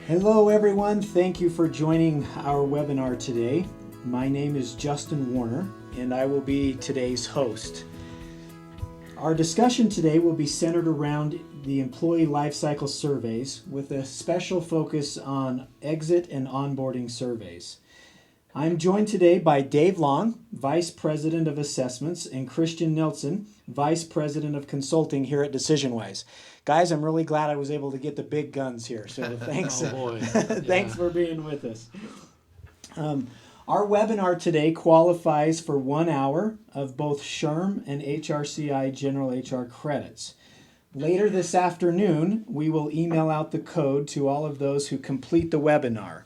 Hello everyone, thank you for joining our webinar today. My name is Justin Warner and I will be today's host. Our discussion today will be centered around the employee lifecycle surveys with a special focus on exit and onboarding surveys. I'm joined today by Dave Long, Vice President of Assessments, and Christian Nielson, Vice President of Consulting here at DecisionWise. Guys, I'm really glad I was able to get the big guns here, so thanks. Oh boy. Thanks for being with us. Our webinar today qualifies for 1 hour of both SHRM and HRCI General HR credits. Later this afternoon, we will email out the code to all of those who complete the webinar.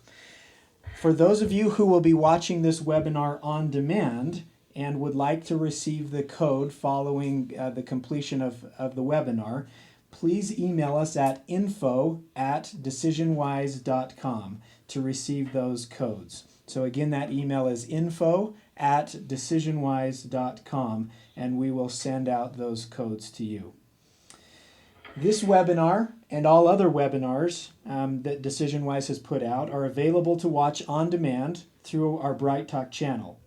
For those of you who will be watching this webinar on demand and would like to receive the code following the completion of the webinar, please email us at info@decisionwise.com to receive those codes. So again, that email is info@decisionwise.com, and we will send out those codes to you. This webinar and all other webinars that DecisionWise has put out are available to watch on demand through our Bright Talk channel.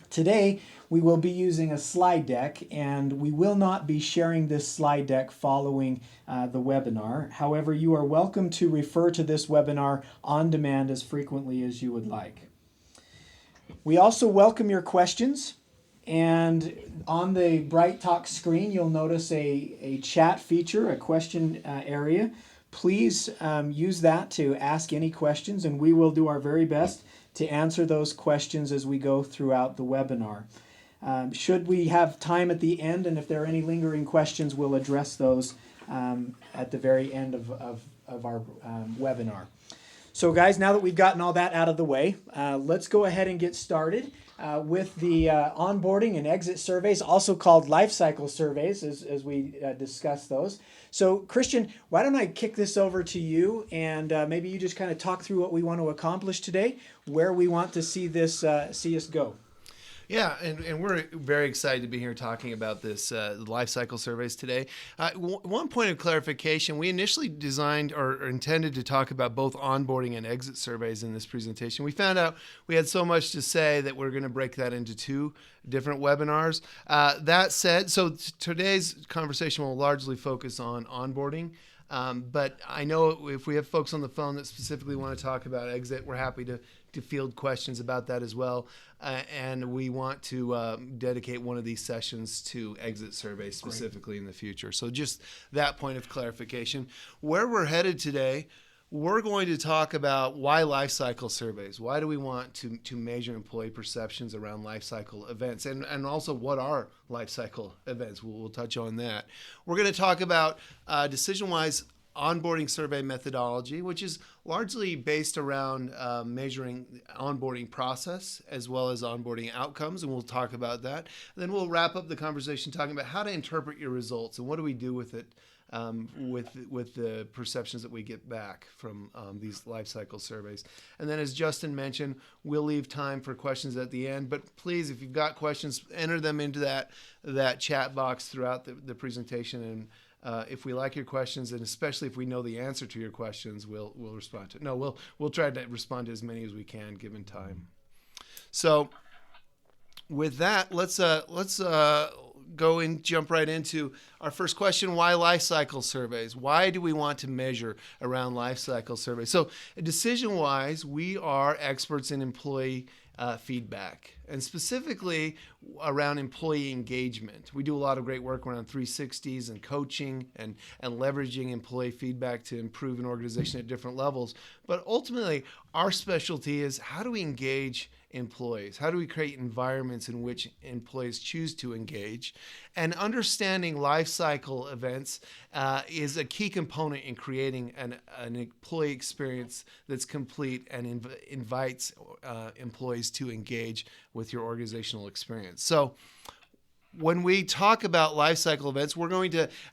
Today, we will be using a slide deck, and we will not be sharing this slide deck following the webinar. However, you are welcome to refer to this webinar on demand as frequently as you would like. We also welcome your questions. And on the Bright Talk screen, you'll notice a chat feature, a question area. Please use that to ask any questions, and we will do our very best to answer those questions as we go throughout the webinar. Should we have time at the end, and if there are any lingering questions, we'll address those at the very end of our webinar. So guys, now that we've gotten all that out of the way, let's go ahead and get started with the onboarding and exit surveys, also called lifecycle surveys, as we discuss those. So Christian, why don't I kick this over to you, and maybe you just kind of talk through what we want to accomplish today, where we want to see this see us go. Yeah, and we're very excited to be here talking about this life cycle surveys today. One point of clarification, we initially designed or intended to talk about both onboarding and exit surveys in this presentation. We found out we had so much to say that we're going to break that into two different webinars. That said, so today's conversation will largely focus on onboarding. But I know if we have folks on the phone that specifically want to talk about exit, we're happy to field questions about that as well. And we want to dedicate one of these sessions to exit surveys specifically in the future. So just that point of clarification. Where we're headed today, we're going to talk about why life cycle surveys. Why do we want to measure employee perceptions around life cycle events? And also, what are life cycle events? We'll touch on that. We're going to talk about DecisionWise onboarding survey methodology, which is largely based around measuring the onboarding process as well as onboarding outcomes, and we'll talk about that. And then we'll wrap up the conversation talking about how to interpret your results and what do we do with it with the perceptions that we get back from these life cycle surveys. And then, as Justin mentioned, we'll leave time for questions at the end. But please, if you've got questions, enter them into that chat box throughout the presentation. And if we like your questions, and especially if we know the answer to your questions, we'll respond to it. No, we'll try to respond to as many as we can given time. So with that, let's go and jump right into our first question. Why life cycle surveys? Why do we want to measure around life cycle surveys? So at DecisionWise, we are experts in employee feedback, and specifically around employee engagement. We do a lot of great work around 360s and coaching and leveraging employee feedback to improve an organization at different levels. But ultimately, our specialty is how do we engage employees? How do we create environments in which employees choose to engage? And understanding life cycle events is a key component in creating an employee experience that's complete and invites employees to engage with your organizational experience. So when we talk about life cycle events,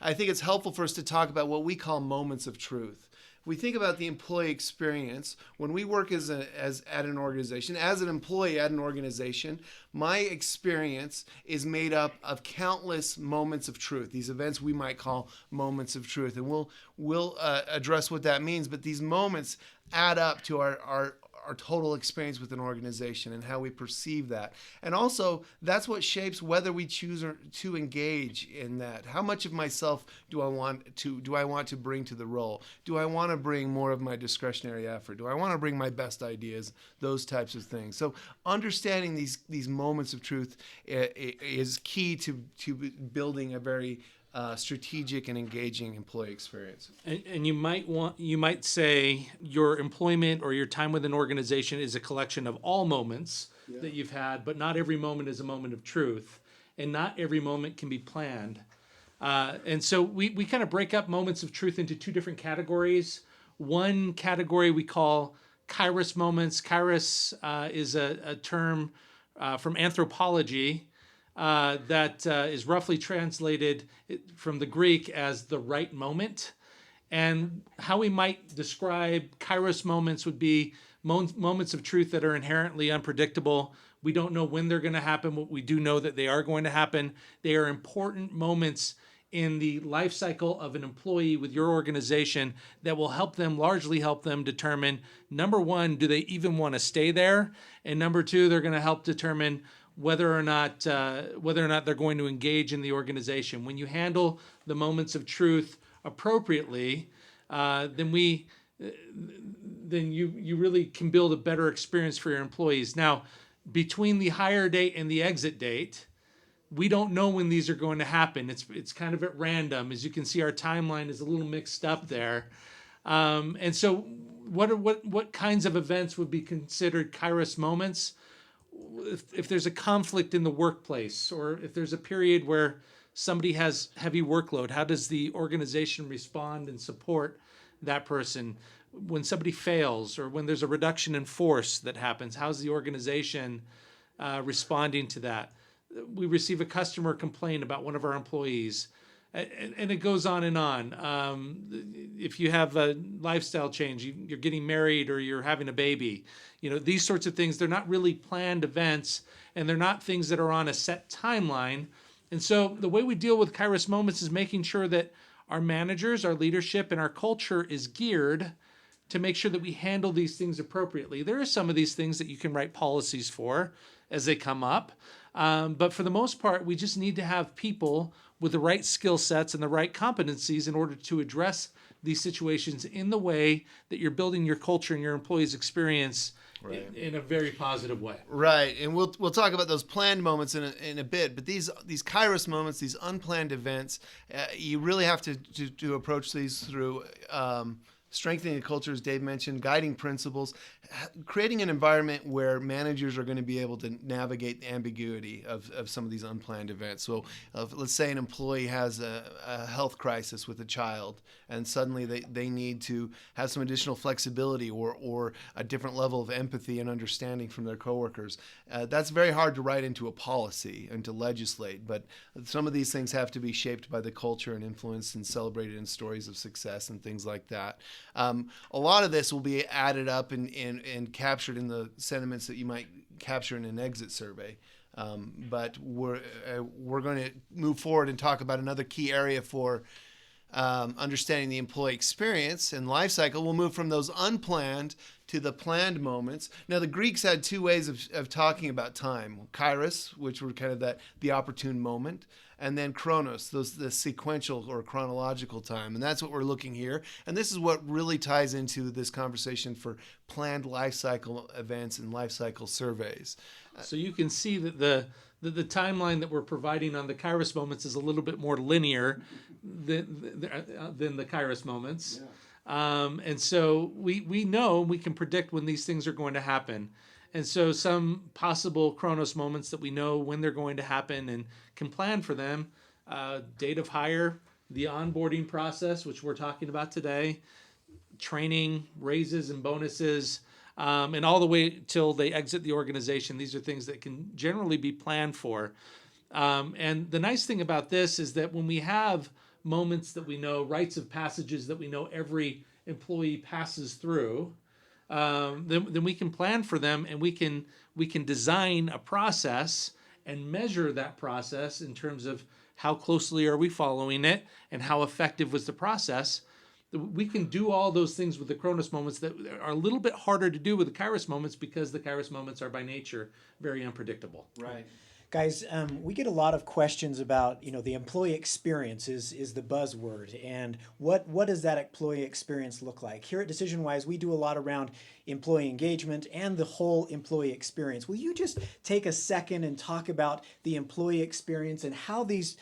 I think it's helpful for us to talk about what we call moments of truth. we think about the employee experience, when we work as at an organization, as an employee at an organization, my experience is made up of countless moments of truth. These events we might call moments of truth, and we'll address what that means. But these moments add up to our total experience with an organization and how we perceive that. And also, that's what shapes whether we choose to engage in that. How much of myself do I want to bring to the role? Do I want to bring more of my discretionary effort? Do I want to bring my best ideas? Those types of things. So understanding these moments of truth is key to building a very strategic and engaging employee experience. And you might say your employment or your time with an organization is a collection of all moments that you've had, but not every moment is a moment of truth, and not every moment can be planned. And so we kind of break up moments of truth into two different categories. One category we call Kairos moments. Kairos is a term from anthropology that is roughly translated from the Greek as the right moment. And how we might describe Kairos moments would be moments of truth that are inherently unpredictable. We don't know when they're going to happen, but we do know that they are going to happen. They are important moments in the life cycle of an employee with your organization that will largely help them determine, number one, do they even want to stay there? And number two, they're going to help determine whether or not they're going to engage in the organization. When you handle the moments of truth appropriately, then you really can build a better experience for your employees. Now, between the hire date and the exit date, we don't know when these are going to happen. It's kind of at random. As you can see, our timeline is a little mixed up there. And so what kinds of events would be considered Kairos moments? If there's a conflict in the workplace, or if there's a period where somebody has heavy workload, how does the organization respond and support that person? When somebody fails, or when there's a reduction in force that happens, how's the organization responding to that? We receive a customer complaint about one of our employees, and it goes on and on. If you have a lifestyle change, you're getting married or you're having a baby, these sorts of things, they're not really planned events, and they're not things that are on a set timeline. And so the way we deal with Kairos moments is making sure that our managers, our leadership, and our culture is geared to make sure that we handle these things appropriately. There are some of these things that you can write policies for as they come up. But for the most part, we just need to have people with the right skill sets and the right competencies in order to address these situations in the way that you're building your culture and your employees' experience in a very positive way. Right, and we'll talk about those planned moments in a bit. But these Kairos moments, these unplanned events, you really have to approach these through strengthening the culture, as Dave mentioned, guiding principles, creating an environment where managers are going to be able to navigate the ambiguity of some of these unplanned events. So let's say an employee has a health crisis with a child, and suddenly they need to have some additional flexibility or a different level of empathy and understanding from their coworkers. That's very hard to write into a policy and to legislate, but some of these things have to be shaped by the culture and influenced and celebrated in stories of success and things like that. A lot of this will be added up and captured in the sentiments that you might capture in an exit survey. But we're going to move forward and talk about another key area for understanding the employee experience and life cycle. We'll move from those unplanned to the planned moments. Now, the Greeks had two ways of talking about time: kairos, which were kind of the opportune moment, and then chronos, the sequential or chronological time. And that's what we're looking here. And this is what really ties into this conversation for planned life cycle events and life cycle surveys. So you can see that the timeline that we're providing on the Kairos moments is a little bit more linear than the Kairos moments. Yeah. And so we know, we can predict when these things are going to happen. And so some possible Chronos moments that we know when they're going to happen and can plan for them: date of hire, the onboarding process, which we're talking about today, training, raises and bonuses, and all the way till they exit the organization. These are things that can generally be planned for. And the nice thing about this is that when we have moments that we know, rites of passages that we know every employee passes through, then we can plan for them, and we can design a process and measure that process in terms of how closely are we following it and how effective was the process. We can do all those things with the Chronos moments that are a little bit harder to do with the Kairos moments, because the Kairos moments are by nature very unpredictable. Right. Guys, we get a lot of questions about, the employee experience is the buzzword, and what does that employee experience look like? Here at DecisionWise, we do a lot around employee engagement and the whole employee experience. Will you just take a second and talk about the employee experience and how these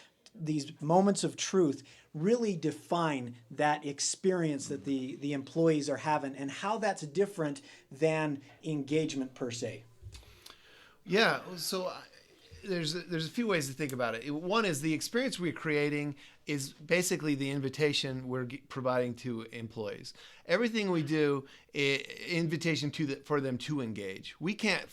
moments of truth really define that experience that the employees are having, and how that's different than engagement per se? Yeah, so there's a few ways to think about it. One is the experience we're creating is basically the invitation we're providing to employees. Everything we do, invitation for them to engage. We can't.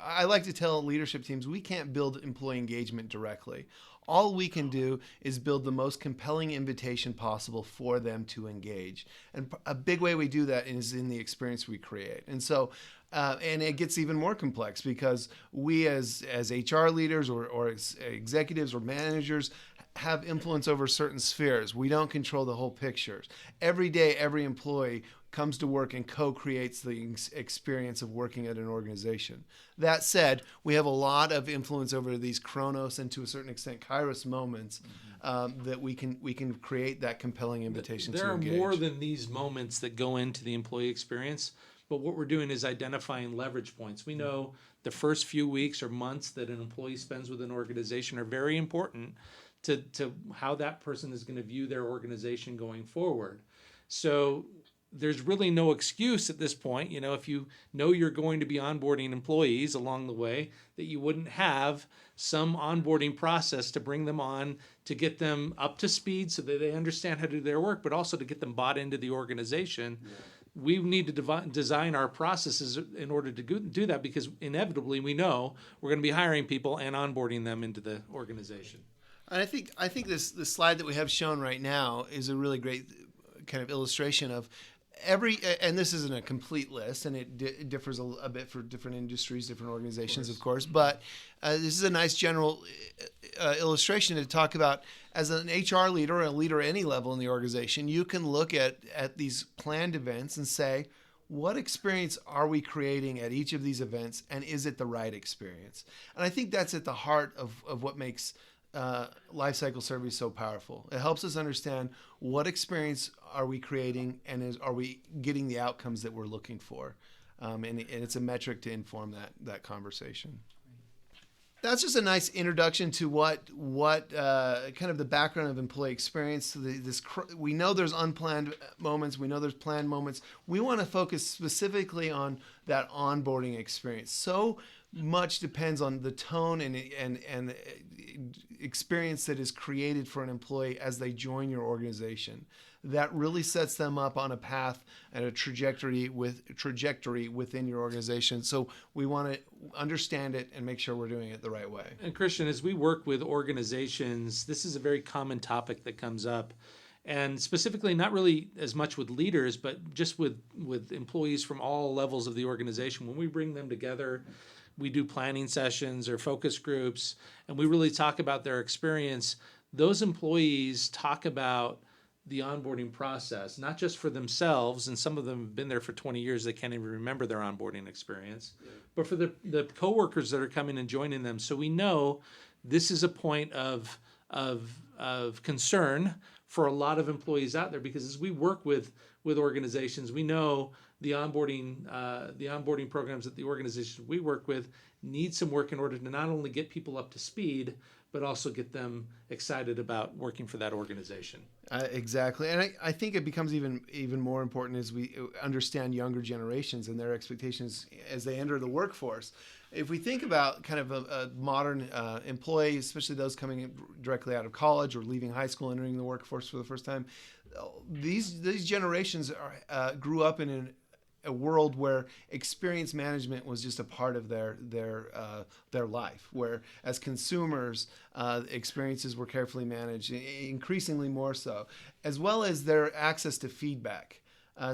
I like to tell leadership teams we can't build employee engagement directly. All we can do is build the most compelling invitation possible for them to engage. And a big way we do that is in the experience we create. And so, and it gets even more complex, because we as HR leaders or executives or managers have influence over certain spheres. We don't control the whole picture. Every day, every employee comes to work and co-creates the experience of working at an organization. That said, we have a lot of influence over these Chronos and, to a certain extent, Kairos moments that we can create that compelling invitation to engage. There are more than these moments that go into the employee experience, but what we're doing is identifying leverage points. We know the first few weeks or months that an employee spends with an organization are very important to how that person is going to view their organization going forward. So there's really no excuse at this point, if you know you're going to be onboarding employees along the way, that you wouldn't have some onboarding process to bring them on, to get them up to speed so that they understand how to do their work, but also to get them bought into the organization. Yeah. We need to design our processes in order to do that, because inevitably we know we're going to be hiring people and onboarding them into the organization. And I think this slide that we have shown right now is a really great kind of illustration of and this isn't a complete list, and it differs a bit for different industries, different organizations, of course, but this is a nice general illustration to talk about. As an HR leader or a leader at any level in the organization, you can look at these planned events and say, what experience are we creating at each of these events, and is it the right experience? And I think that's at the heart of what makes Lifecycle surveys so powerful. It helps us understand what experience are we creating, and are we getting the outcomes that we're looking for, and it's a metric to inform that conversation. That's just a nice introduction to what kind of the background of employee experience. We know there's unplanned moments. We know there's planned moments. We want to focus specifically on that onboarding experience. So much depends on the tone and experience that is created for an employee as they join your organization. That really sets them up on a path and a trajectory within your organization. So we want to understand it and make sure we're doing it the right way. And Christian, as we work with organizations, this is a very common topic that comes up. And specifically, not really as much with leaders, but just with employees from all levels of the organization. When we bring them together, we do planning sessions or focus groups, and we really talk about their experience. Those employees talk about the onboarding process, not just for themselves, and some of them have been there for 20 years, they can't even remember their onboarding experience, but for the coworkers that are coming and joining them. So we know this is a point of concern for a lot of employees out there, because as we work with organizations, we know the onboarding programs that the organizations we work with need some work in order to not only get people up to speed, but also get them excited about working for that organization. Exactly. And I think it becomes even more important as we understand younger generations and their expectations as they enter the workforce. If we think about kind of a modern employee, especially those coming directly out of college or leaving high school, entering the workforce for the first time, these generations grew up in a world where experience management was just a part of their life, where as consumers, experiences were carefully managed, increasingly more so, as well as their access to feedback.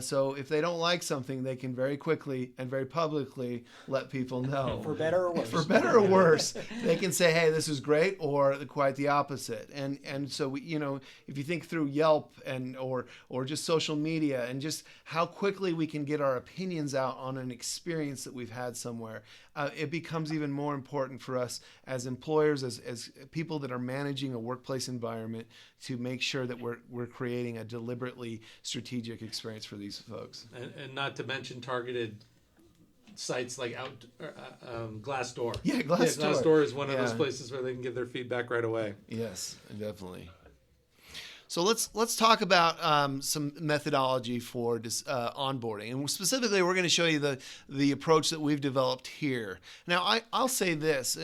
So if they don't like something, they can very quickly and very publicly let people know. For better or worse. For better or worse, they can say, "Hey, this is great," or quite the opposite. And so we, if you think through Yelp or just social media and just how quickly we can get our opinions out on an experience that we've had somewhere, it becomes even more important for us as employers, as people that are managing a workplace environment, to make sure that we're creating a deliberately strategic experience for these folks. And not to mention targeted sites like Glassdoor. Yeah, Glassdoor. Glassdoor is one of those places where they can give their feedback right away. Yes, definitely. So let's talk about some methodology for onboarding, and specifically, we're going to show you the approach that we've developed here. Now, I'll say this: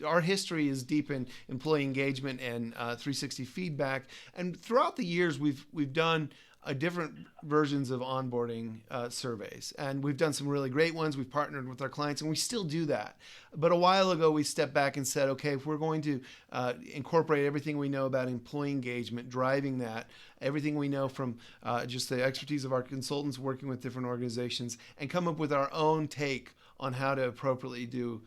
our history is deep in employee engagement and 360 feedback, and throughout the years, we've done different versions of onboarding surveys, and we've done some really great ones. We've partnered with our clients, and we still do that. But a while ago, we stepped back and said, okay, if we're going to incorporate everything we know about employee engagement, driving that, everything we know from just the expertise of our consultants working with different organizations, and come up with our own take on how to appropriately do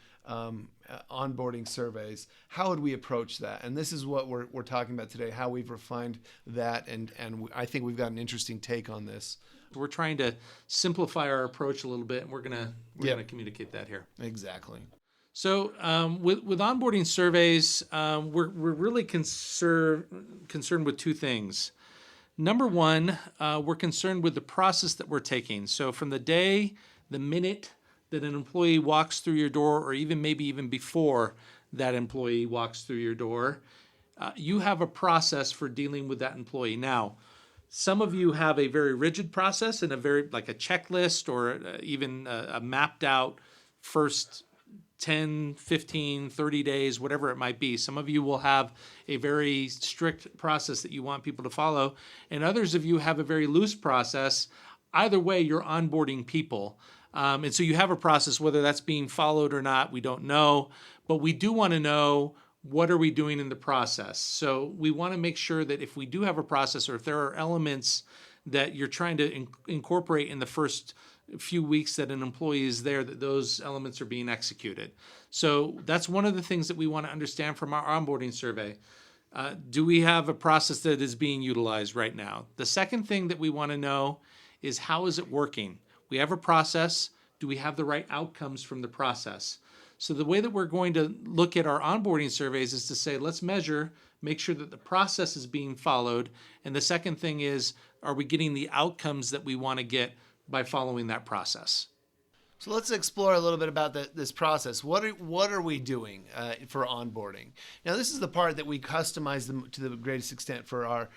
onboarding surveys, how would we approach that? And this is what we're talking about today, how we've refined that, and I think we've got an interesting take on this. We're trying to simplify our approach a little bit, and we're gonna communicate that here. Exactly. So with onboarding surveys, we're really concerned with two things. Number one, we're concerned with the process that we're taking. So from the minute that an employee walks through your door, or maybe even before that employee walks through your door, you have a process for dealing with that employee. Now, some of you have a very rigid process and like a checklist, or even a mapped out first 10, 15, 30 days, whatever it might be. Some of you will have a very strict process that you want people to follow, and others of you have a very loose process. Either way, you're onboarding people. And so you have a process, whether that's being followed or not, we don't know, but we do want to know, what are we doing in the process? So we want to make sure that if we do have a process, or if there are elements that you're trying to incorporate in the first few weeks that an employee is there, that those elements are being executed. So that's one of the things that we want to understand from our onboarding survey. Do we have a process that is being utilized right now? The second thing that we want to know is, how is it working? We have a process. Do we have the right outcomes from the process? So the way that we're going to look at our onboarding surveys is to say, let's measure, make sure that the process is being followed. And the second thing is, are we getting the outcomes that we want to get by following that process? So let's explore a little bit about this process. What are we doing for onboarding? Now, this is the part that we customize to the greatest extent for our.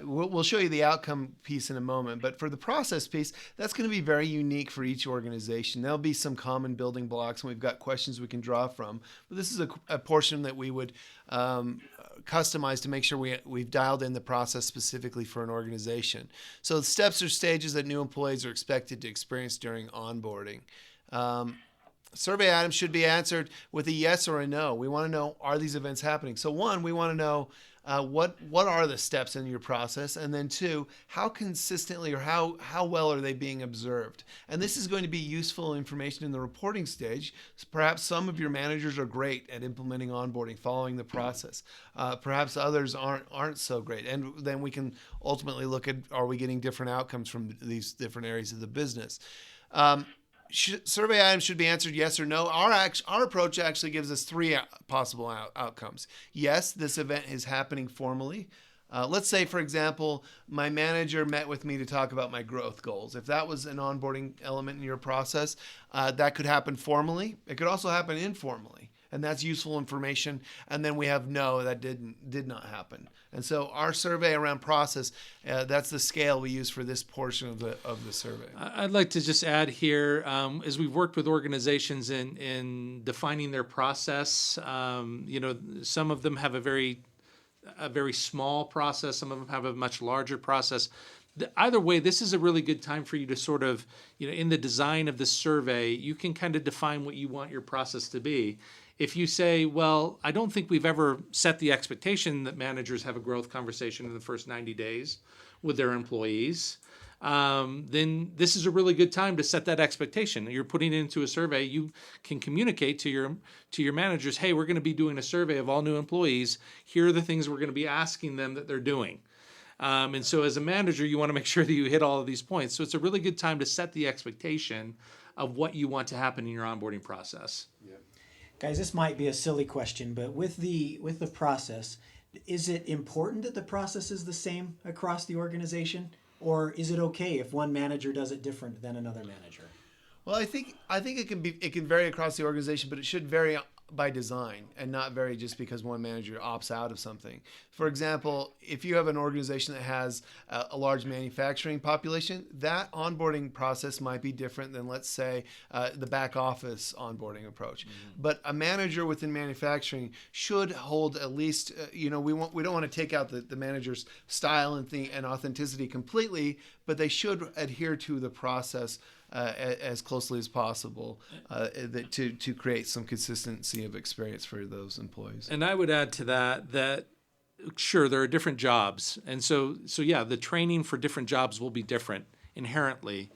We'll show you the outcome piece in a moment, but for the process piece, that's going to be very unique for each organization. There'll be some common building blocks, and we've got questions we can draw from. But this is a portion that we would customize to make sure we've dialed in the process specifically for an organization. So the steps or stages that new employees are expected to experience during onboarding. Survey items should be answered with a yes or a no. We want to know, are these events happening? So one, we want to know what are the steps in your process, and then two, how consistently or how well are they being observed? And this is going to be useful information in the reporting stage. So perhaps some of your managers are great at implementing onboarding, following the process. Perhaps others aren't so great, and then we can ultimately look at, are we getting different outcomes from these different areas of the business? Survey items should be answered yes or no. Our approach actually gives us three possible outcomes. Yes, this event is happening formally. Let's say, for example, my manager met with me to talk about my growth goals. If that was an onboarding element in your process, that could happen formally. It could also happen informally, and that's useful information. And then we have no, that did not happen. And so our survey around process, that's the scale we use for this portion of the survey. I'd like to just add here, as we've worked with organizations in defining their process, some of them have a very small process, some of them have a much larger process. Either way, this is a really good time for you to sort of, in the design of the survey, you can kind of define what you want your process to be. If you say, well, I don't think we've ever set the expectation that managers have a growth conversation in the first 90 days with their employees, then this is a really good time to set that expectation. You're putting it into a survey. You can communicate to your managers, hey, we're going to be doing a survey of all new employees. Here are the things we're going to be asking them that they're doing. And so as a manager, you want to make sure that you hit all of these points. So it's a really good time to set the expectation of what you want to happen in your onboarding process. Yeah. Guys, this might be a silly question, but with the process, is it important that the process is the same across the organization? Or is it okay if one manager does it different than another manager? Well, I think it can vary across the organization, but it should vary by design and not vary just because one manager opts out of something. For example, if you have an organization that has a large manufacturing population, that onboarding process might be different than, let's say, the back office onboarding approach. Mm-hmm. But a manager within manufacturing should hold at least, we don't want to take out the manager's style and authenticity completely, but they should adhere to the process as closely as possible to create some consistency of experience for those employees. And I would add to that sure, there are different jobs. And so yeah, the training for different jobs will be different inherently.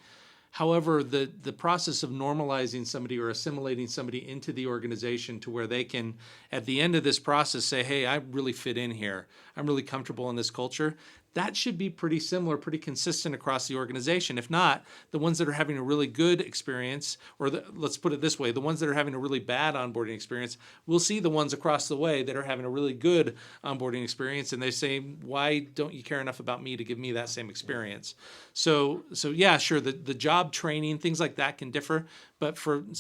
However, the process of normalizing somebody or assimilating somebody into the organization to where they can, at the end of this process, say, hey, I really fit in here. I'm really comfortable in this culture. That should be pretty similar, pretty consistent across the organization. If not, the ones that are having a really good experience, or let's put it this way, the ones that are having a really bad onboarding experience, we'll see the ones across the way that are having a really good onboarding experience, and they say, why don't you care enough about me to give me that same experience? So yeah, sure, the job training, things like that can differ, but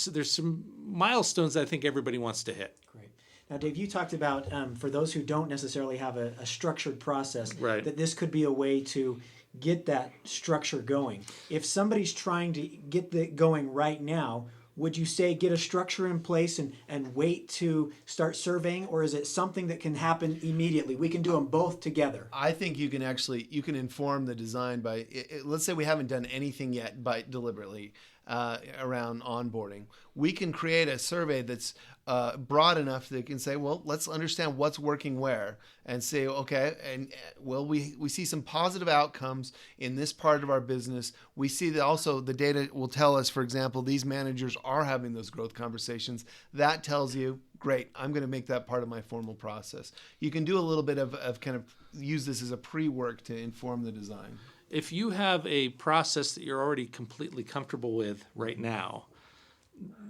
there's some milestones that I think everybody wants to hit. Great. Now, Dave, you talked about, for those who don't necessarily have a structured process, right, that this could be a way to get that structure going. If somebody's trying to get that going right now, would you say get a structure in place and wait to start surveying, or is it something that can happen immediately? We can do them both together. I think you can inform the design by, let's say we haven't done anything yet deliberately around onboarding. We can create a survey that's broad enough that can say, well, let's understand what's working where, and say, okay, and we see some positive outcomes in this part of our business. We see that also the data will tell us, for example, these managers are having those growth conversations. That tells you, great, I'm going to make that part of my formal process. You can do a little bit of kind of use this as a pre-work to inform the design. If you have a process that you're already completely comfortable with right now,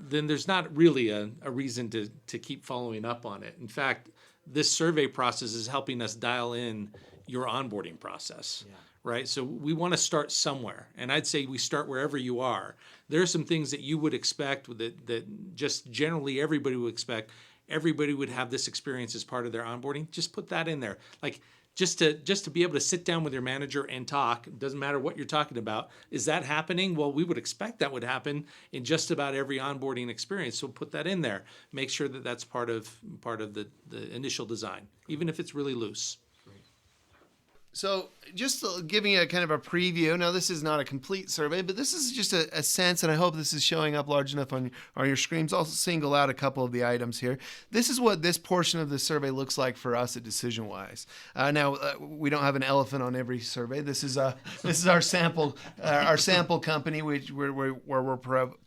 then there's not really a reason to keep following up on it. In fact, this survey process is helping us dial in your onboarding process, right? So we want to start somewhere. And I'd say we start wherever you are. There are some things that you would expect that just generally everybody would expect. Everybody would have this experience as part of their onboarding. Just put that in there. Like, just to be able to sit down with your manager and talk, it doesn't matter what you're talking about. Is that happening? Well, we would expect that would happen in just about every onboarding experience. So put that in there. Make sure that that's part of the initial design, even if it's really loose. So just giving you a kind of a preview. Now, this is not a complete survey, but this is just a sense, and I hope this is showing up large enough on your screens. I'll single out a couple of the items here. This is what this portion of the survey looks like for us at DecisionWise. Now, we don't have an elephant on every survey. This is our sample company, where we're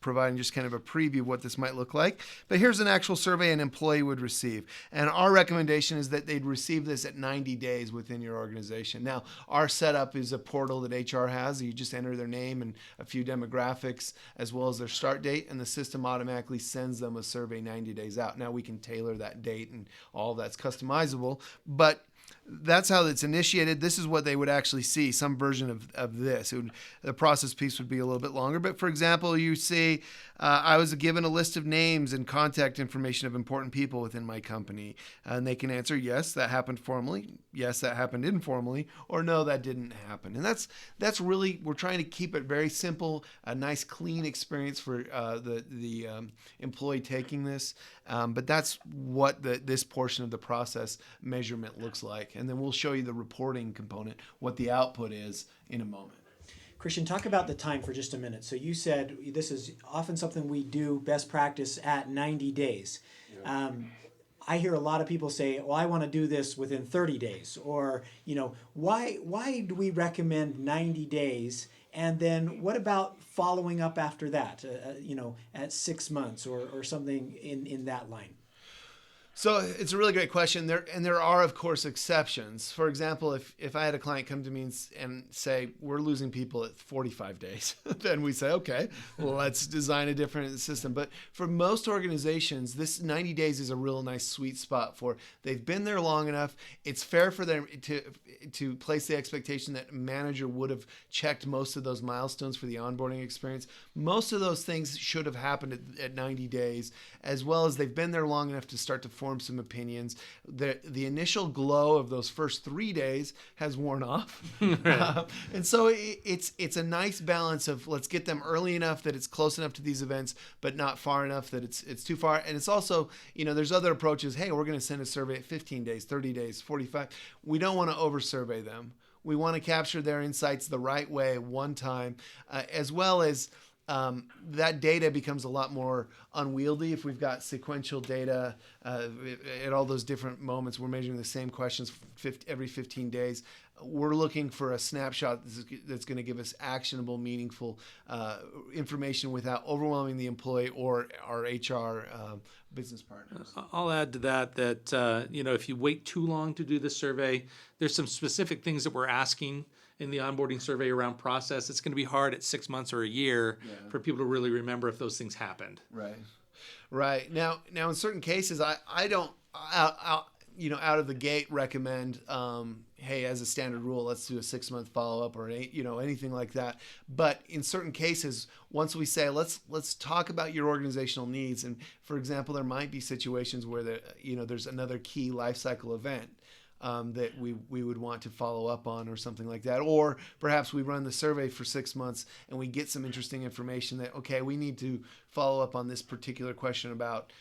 providing just kind of a preview of what this might look like. But here's an actual survey an employee would receive, and our recommendation is that they'd receive this at 90 days within your organization. Now, our setup is a portal that HR has. You just enter their name and a few demographics as well as their start date, and the system automatically sends them a survey 90 days out. Now, we can tailor that date, and all that's customizable, but that's how it's initiated. This is what they would actually see, some version of this. The process piece would be a little bit longer. But for example, you see, I was given a list of names and contact information of important people within my company. And they can answer, yes, that happened formally. Yes, that happened informally. Or no, that didn't happen. And that's really, we're trying to keep it very simple, a nice, clean experience for the employee taking this. But that's what this portion of the process measurement looks like. And then we'll show you the reporting component, what the output is in a moment. Christian, talk about the time for just a minute. So you said this is often something we do best practice at 90 days. Yeah. I hear a lot of people say, well, I want to do this within 30 days, or, why do we recommend 90 days? And then what about following up after that, at 6 months or something in that line? So it's a really great question. There are, of course, exceptions. For example, if I had a client come to me and say, we're losing people at 45 days, then we say, okay, well, let's design a different system. But for most organizations, this 90 days is a real nice sweet spot for they've been there long enough. It's fair for them to place the expectation that a manager would have checked most of those milestones for the onboarding experience. Most of those things should have happened at 90 days, as well as they've been there long enough to start to form some opinions. The initial glow of those first 3 days has worn off. Right. And so it's a nice balance of let's get them early enough that it's close enough to these events, but not far enough that it's too far. And it's also, there's other approaches. Hey, we're going to send a survey at 15 days, 30 days, 45. We don't want to over-survey them. We want to capture their insights the right way one time, as well as that data becomes a lot more unwieldy if we've got sequential data at all those different moments. We're measuring the same questions every 15 days. We're looking for a snapshot that's going to give us actionable, meaningful information without overwhelming the employee or our HR business partners. I'll add to that if you wait too long to do the survey, there's some specific things that we're asking in the onboarding survey around process. It's going to be hard at 6 months or a year for people to really remember if those things happened. Right. Now in certain cases, I don't out of the gate recommend, hey, as a standard rule, let's do a 6-month follow-up or anything like that. But in certain cases, once we say let's talk about your organizational needs, and for example, there might be situations where there's another key lifecycle event that we would want to follow up on or something like that. Or perhaps we run the survey for 6 months and we get some interesting information that, okay, we need to follow up on this particular question about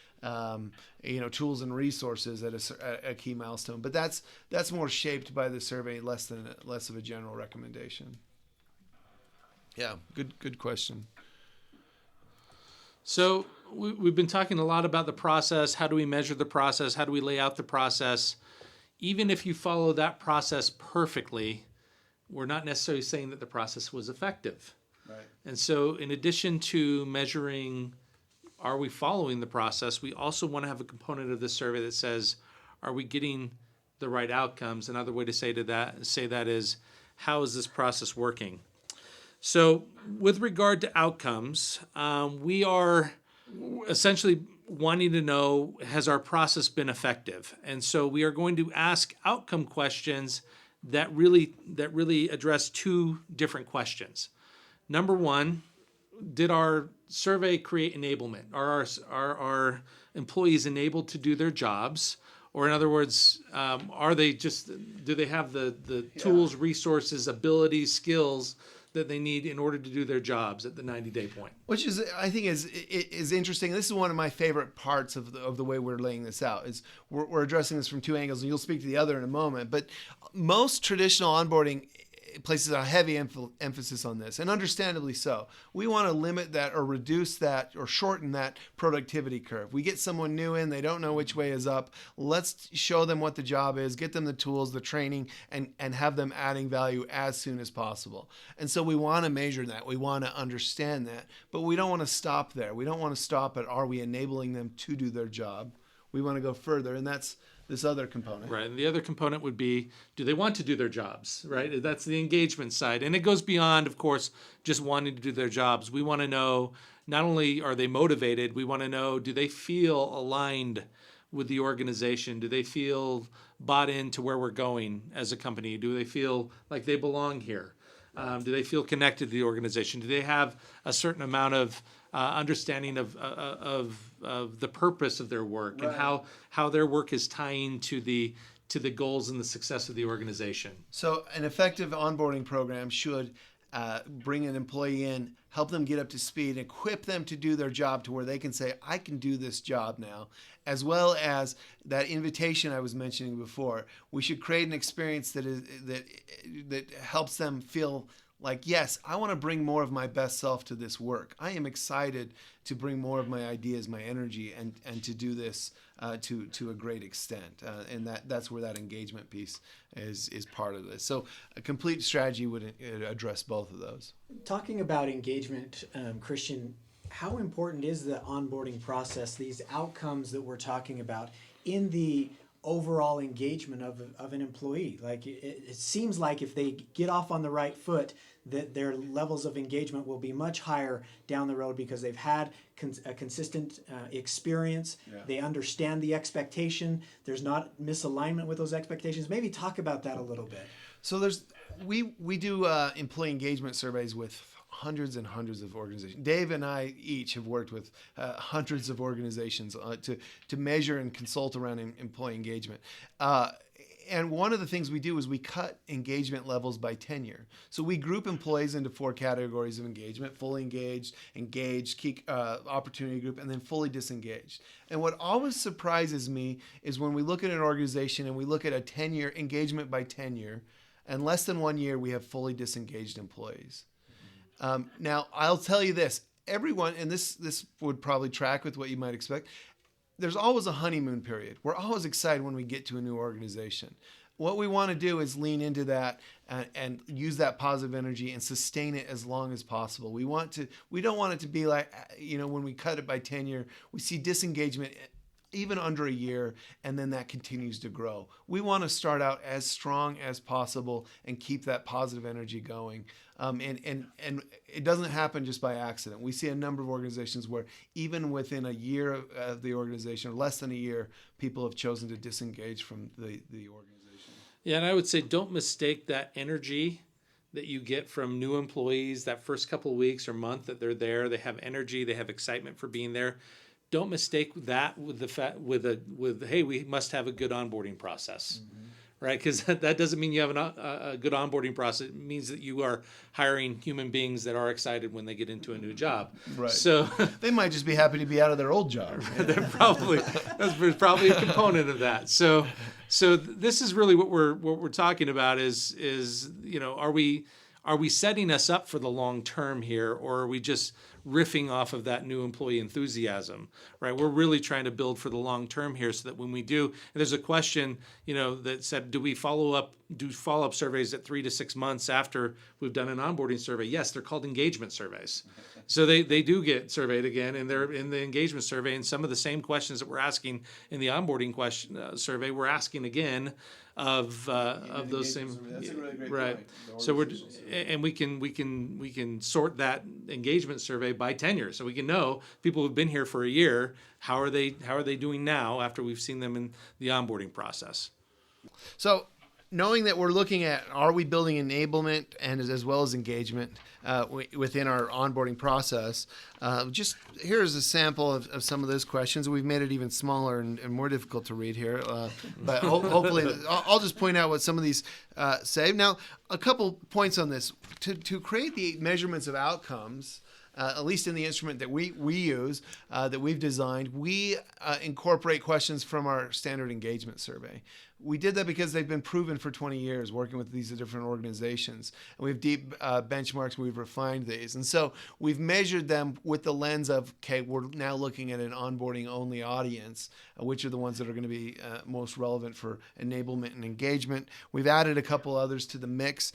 tools and resources at a key milestone. But that's more shaped by the survey, less of a general recommendation. Yeah, good question. So we've been talking a lot about the process. How do we measure the process? How do we lay out the process? Even if you follow that process perfectly, we're not necessarily saying that the process was effective. Right. And so in addition to measuring, are we following the process, we also want to have a component of the survey that says, are we getting the right outcomes? Another way to say that is, how is this process working? So with regard to outcomes, we are essentially wanting to know, has our process been effective? And so we are going to ask outcome questions that really address two different questions. Number one, did our survey create enablement? Are our employees enabled to do their jobs? Or in other words, do they have the tools, resources, abilities, skills that they need in order to do their jobs at the 90-day point? Which is, I think, is interesting. This is one of my favorite parts of the way we're laying this out. Is we're addressing this from two angles, and you'll speak to the other in a moment. But most traditional onboarding places a heavy emphasis on this, and understandably so. We want to limit that or reduce that or shorten that productivity curve. We get someone new in, they don't know which way is up. Let's show them what the job is, get them the tools, the training, and have them adding value as soon as possible. And so we want to measure that. We want to understand that. But we don't want to stop there. We don't want to stop at, are we enabling them to do their job? We want to go further, and that's this other component. Right. And the other component would be, do they want to do their jobs? Right. That's the engagement side. And it goes beyond, of course, just wanting to do their jobs. We want to know, not only are they motivated, we want to know, do they feel aligned with the organization? Do they feel bought into where we're going as a company? Do they feel like they belong here? Do they feel connected to the organization? Do they have a certain amount of understanding of the purpose of their work, right, and how their work is tying to the goals and the success of the organization? So an effective onboarding program should bring an employee in, help them get up to speed, equip them to do their job to where they can say, I can do this job now, as well as that invitation I was mentioning before. We should create an experience that helps them feel Like, yes, I want to bring more of my best self to this work. I am excited to bring more of my ideas, my energy, and to do this to a great extent. And that's where that engagement piece is part of this. So a complete strategy would address both of those. Talking about engagement, Christian, how important is the onboarding process, these outcomes that we're talking about, in the overall engagement of an employee? Like, it seems like if they get off on the right foot, that their levels of engagement will be much higher down the road because they've had a consistent experience. Yeah. They understand the expectation. There's not misalignment with those expectations. Maybe talk about that a little bit. So we do employee engagement surveys with hundreds and hundreds of organizations. Dave and I each have worked with hundreds of organizations to measure and consult around employee engagement. And one of the things we do is we cut engagement levels by tenure. So we group employees into 4 categories of engagement: fully engaged, engaged, key opportunity group, and then fully disengaged. And what always surprises me is when we look at an organization and we look at a tenure, engagement by tenure, and less than 1 year, we have fully disengaged employees. Now, I'll tell you this, everyone, and this would probably track with what you might expect, there's always a honeymoon period. We're always excited when we get to a new organization. What we want to do is lean into that and use that positive energy and sustain it as long as possible. We don't want it to be like, when we cut it by tenure, we see disengagement even under a year, and then that continues to grow. We want to start out as strong as possible and keep that positive energy going. And it doesn't happen just by accident. We see a number of organizations where even within a year of the organization, or less than a year, people have chosen to disengage from the organization. Yeah, and I would say don't mistake that energy that you get from new employees that first couple of weeks or month that they're there. They have energy, they have excitement for being there. Don't mistake that with hey, we must have a good onboarding process, right? Because that doesn't mean you have a good onboarding process. It means that you are hiring human beings that are excited when they get into a new job. Right. So they might just be happy to be out of their old job. that's probably a component of that. So this is really what we're talking about is are we setting us up for the long term here, or are we just riffing off of that new employee enthusiasm, right? We're really trying to build for the long term here, so that when we do, and there's a question, that said, do follow-up surveys at 3 to 6 months after we've done an onboarding survey? Yes, they're called engagement surveys. So they do get surveyed again, and they're in the engagement survey, and some of the same questions that we're asking in the onboarding survey, we're asking again of those same. That's a really great right. point. So we can sort that engagement survey by tenure, so we can know people who've been here for a year, how are they doing now after we've seen them in the onboarding process. So, knowing that we're looking at, are we building enablement and as well as engagement within our onboarding process, just here's a sample of some of those questions. We've made it even smaller and more difficult to read here, but hopefully I'll just point out what some of these say. Now, a couple points on this. To create the measurements of outcomes, at least in the instrument that we use, that we've designed, we incorporate questions from our standard engagement survey. We did that because they've been proven for 20 years working with these different organizations. And we have deep benchmarks, we've refined these. And so we've measured them with the lens of, okay, we're now looking at an onboarding only audience, which are the ones that are going to be most relevant for enablement and engagement. We've added a couple others to the mix.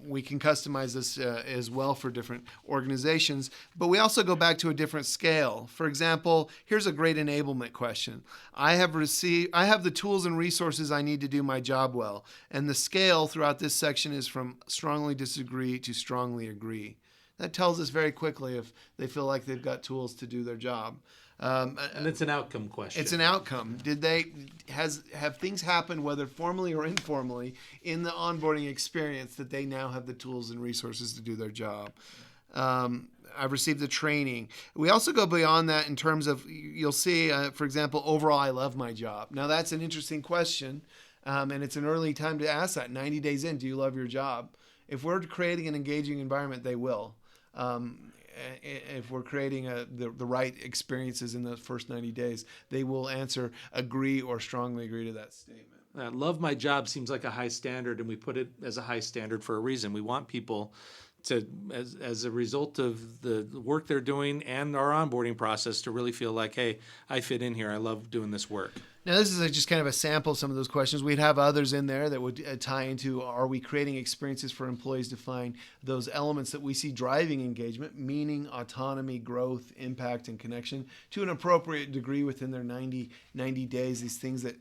We can customize this as well for different organizations, but we also go back to a different scale. For example, here's a great enablement question. I have the tools and resources I need to do my job well. And the scale throughout this section is from strongly disagree to strongly agree. That tells us very quickly if they feel like they've got tools to do their job. And it's an outcome question. It's an outcome. Have things happened, whether formally or informally, in the onboarding experience that they now have the tools and resources to do their job? I've received the training. We also go beyond that in terms of, you'll see, for example, overall, I love my job. Now, that's an interesting question, and it's an early time to ask that. 90 days in, do you love your job? If we're creating an engaging environment, they will. If we're creating the right experiences in those first 90 days, they will answer agree or strongly agree to that statement. Love my job seems like a high standard, and we put it as a high standard for a reason. We want people as a result of the work they're doing and our onboarding process to really feel like, hey, I fit in here. I love doing this work. Now, this is just kind of a sample of some of those questions. We'd have others in there that would tie into, are we creating experiences for employees to find those elements that we see driving engagement, meaning, autonomy, growth, impact, and connection to an appropriate degree within their 90 days, these things that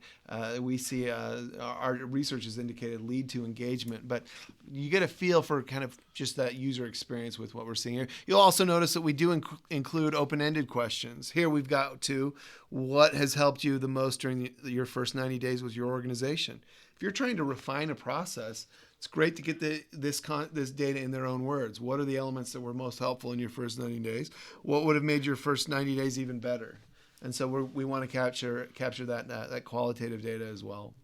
we see our research has indicated lead to engagement. But you get a feel for kind of just that user experience with what we're seeing here. You'll also notice that we do include open-ended questions. Here we've got to, what has helped you the most during your first 90 days with your organization? If you're trying to refine a process, it's great to get this data in their own words. What are the elements that were most helpful in your first 90 days? What would have made your first 90 days even better? And so we want to capture that qualitative data as well.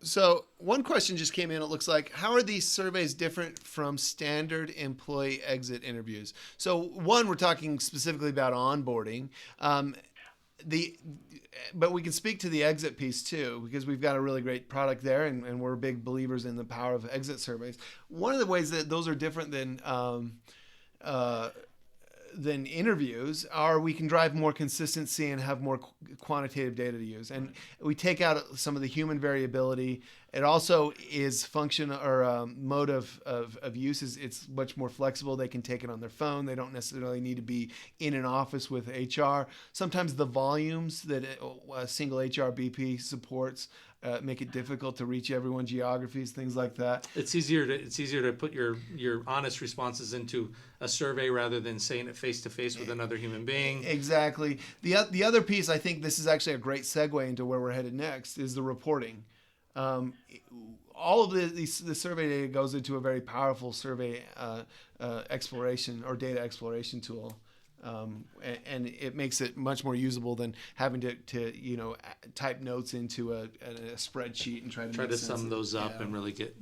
So one question just came in. It looks like, how are these surveys different from standard employee exit interviews? So one, we're talking specifically about onboarding. But we can speak to the exit piece too, because we've got a really great product there, and we're big believers in the power of exit surveys. One of the ways that those are different than interviews are we can drive more consistency and have more quantitative data to use. And we take out some of the human variability. It also is function or mode of use is it's much more flexible. They can take it on their phone. They don't necessarily need to be in an office with HR. Sometimes the volumes that a single HR BP supports make it difficult to reach everyone, geographies, things like that. It's easier to put your honest responses into a survey rather than saying it face to face with another human being. Exactly. The other piece, I think this is actually a great segue into where we're headed next, is the reporting. All of the survey data goes into a very powerful survey exploration or data exploration tool. And it makes it much more usable than having to type notes into a spreadsheet and try to sum those up and really get